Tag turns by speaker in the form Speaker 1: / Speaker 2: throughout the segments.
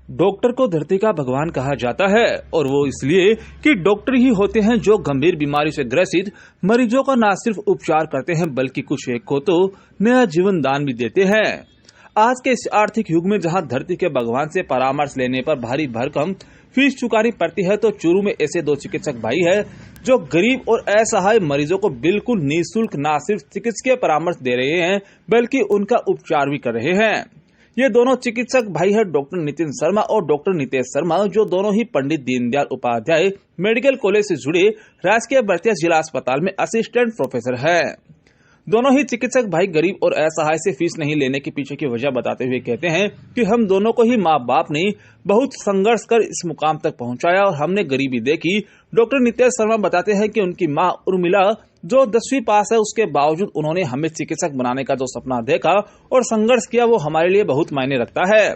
Speaker 1: Doctor को धरती का भगवान कहा जाता है और वो इसलिए कि डॉक्टर ही होते हैं जो गंभीर बीमारी से ग्रसित मरीजों का न सिर्फ उपचार करते हैं बल्कि कुछ एक को तो नया जीवन दान भी देते हैं। आज के इस आर्थिक युग में जहां धरती के भगवान से परामर्श लेने पर भारी भरकम फीस चुकानी पड़ती है, तो चूरू में ऐसे दो चिकित्सक भाई है जो गरीब और असहाय मरीजों को बिल्कुल निःशुल्क न सिर्फ चिकित्सकीय परामर्श दे रहे हैं बल्कि उनका उपचार भी कर रहे हैं। ये दोनों चिकित्सक भाई है डॉक्टर नितिन शर्मा और डॉक्टर नितेश शर्मा, जो दोनों ही पंडित दीनदयाल उपाध्याय मेडिकल कॉलेज से जुड़े राजकीय बर्तिया जिला अस्पताल में असिस्टेंट प्रोफेसर है। दोनों ही चिकित्सक भाई गरीब और असहाय से फीस नहीं लेने के पीछे की वजह बताते हुए कहते हैं कि हम दोनों को ही माँ बाप ने बहुत संघर्ष कर इस मुकाम तक पहुंचाया और हमने गरीबी देखी। डॉक्टर नितेश शर्मा बताते हैं कि उनकी माँ उर्मिला जो 10वीं पास है, उसके बावजूद उन्होंने हमें चिकित्सक बनाने का जो सपना देखा और संघर्ष किया, वो हमारे लिए बहुत मायने रखता है।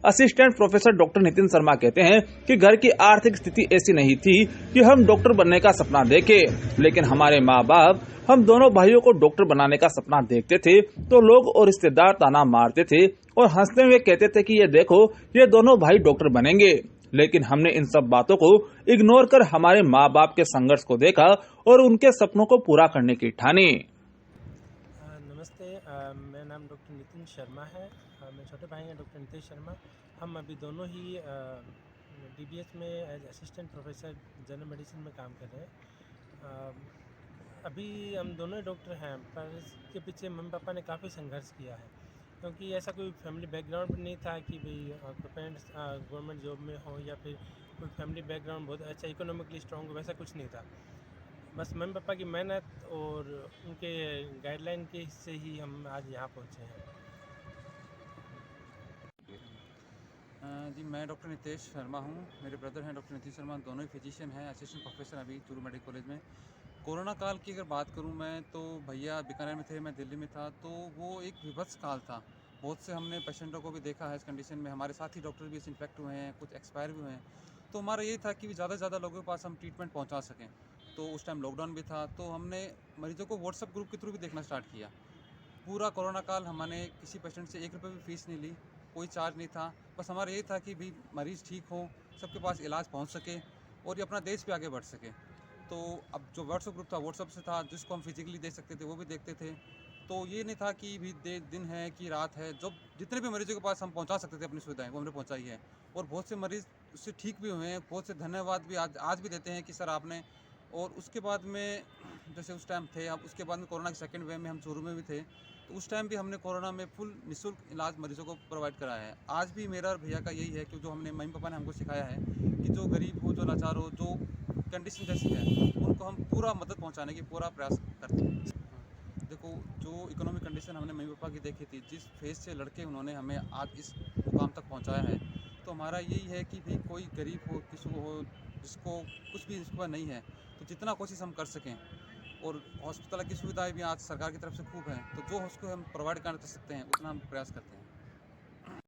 Speaker 1: Assistant professor doctor Nitin Sharma कहते हैं कि घर की आर्थिक स्थिति ऐसी नहीं थी कि हम डॉक्टर बनने का सपना देखें, लेकिन हमारे माँ बाप हम दोनों भाइयों को डॉक्टर बनाने का सपना देखते थे तो लोग और रिश्तेदार ताना मारते थे और हंसते हुए कहते थे कि ये देखो, ये दोनों भाई डॉक्टर बनेंगे। लेकिन हमने इन सब बातों को इग्नोर कर हमारे माँ बाप के संघर्ष को देखा और उनके सपनों को पूरा करने की ठानी।
Speaker 2: नमस्ते, मेरा नाम डॉक्टर नितिन शर्मा है। मेरे छोटे भाई हैं डॉक्टर नितेश शर्मा। हम अभी दोनों ही डीबीएस में as assistant professor general medicine में काम कर रहे हैं। अभी हम दोनों ही डॉक्टर हैं, पर इसके पीछे मम्मी पापा ने काफ़ी संघर्ष किया है, क्योंकि ऐसा कोई फैमिली बैकग्राउंड नहीं था कि भाई पेरेंट्स गवर्नमेंट जॉब में हो या फिर कोई फैमिली बैकग्राउंड बहुत अच्छा इकोनॉमिकली स्ट्रॉन्ग हो, वैसा कुछ नहीं था। बस मम्मी पापा की मेहनत और उनके गाइडलाइन के से ही हम आज यहाँ पहुँचे हैं।
Speaker 3: जी, मैं डॉक्टर नितेश शर्मा हूँ। मेरे ब्रदर हैं डॉक्टर नितिन शर्मा, दोनों ही फिजिशियन हैं, असिस्टेंट प्रोफेसर अभी चूरू मेडिकल कॉलेज में। कोरोना काल की अगर बात करूँ मैं, तो भैया बीकानेर में थे, मैं दिल्ली में था, तो वो एक विभत्स काल था। बहुत से हमने पेशेंटों को भी देखा है इस कंडीशन में। हमारे साथ ही डॉक्टर भी इस इन्फेक्ट हुए हैं, कुछ एक्सपायर भी हुए हैं। तो हमारा यही था कि ज़्यादा से ज़्यादा लोगों के पास हम ट्रीटमेंट पहुँचा सकें। तो उस टाइम लॉकडाउन भी था, तो हमने मरीजों को व्हाट्सएप ग्रुप के थ्रू भी देखना स्टार्ट किया। पूरा कोरोना काल हमने किसी पेशेंट से 1 रुपये भी फीस नहीं ली, कोई चार्ज नहीं था। बस हमारा यही था कि भी मरीज़ ठीक हो, सबके पास इलाज पहुंच सके और ये अपना देश पे आगे बढ़ सके। तो अब जो व्हाट्सएप ग्रुप था, व्हाट्सएप से था, जिसको हम फिजिकली देख सकते थे वो भी देखते थे। तो ये नहीं था कि भी दिन है कि रात है, जब जितने भी मरीजों के पास हम पहुंचा सकते थे अपनी सुविधाएं, वो हमने पहुंचाई है। और बहुत से मरीज़ उससे ठीक भी हुए हैं, बहुत से धन्यवाद भी आज भी देते हैं कि सर आपने। और उसके बाद में जैसे उस टाइम थे, अब उसके बाद में कोरोना के सेकंड वेव में हम चूरू में भी थे, तो उस टाइम भी हमने कोरोना में फुल निःशुल्क इलाज मरीजों को प्रोवाइड कराया है। आज भी मेरा और भैया का यही है कि जो हमने मम्मी पापा ने हमको सिखाया है कि जो गरीब हो, जो लाचार हो, जो कंडीशन जैसी है, उनको हम पूरा मदद पहुंचाने की पूरा प्रयास करते हैं। देखो, जो इकोनॉमिक कंडीशन हमने मम्मी पापा की देखी थी, जिस फेज से लड़के उन्होंने हमें आज इस मुकाम तक पहुंचाया है, तो हमारा यही है कि भाई कोई गरीब हो, किसी को हो, जिसको कुछ भी इसके पास नहीं है, तो जितना कोशिश हम कर सकें। और हॉस्पिटल की सुविधाएं भी आज सरकार की तरफ से खूब हैं, तो जो उसको हम प्रोवाइड कर सकते हैं उतना हम प्रयास करते हैं।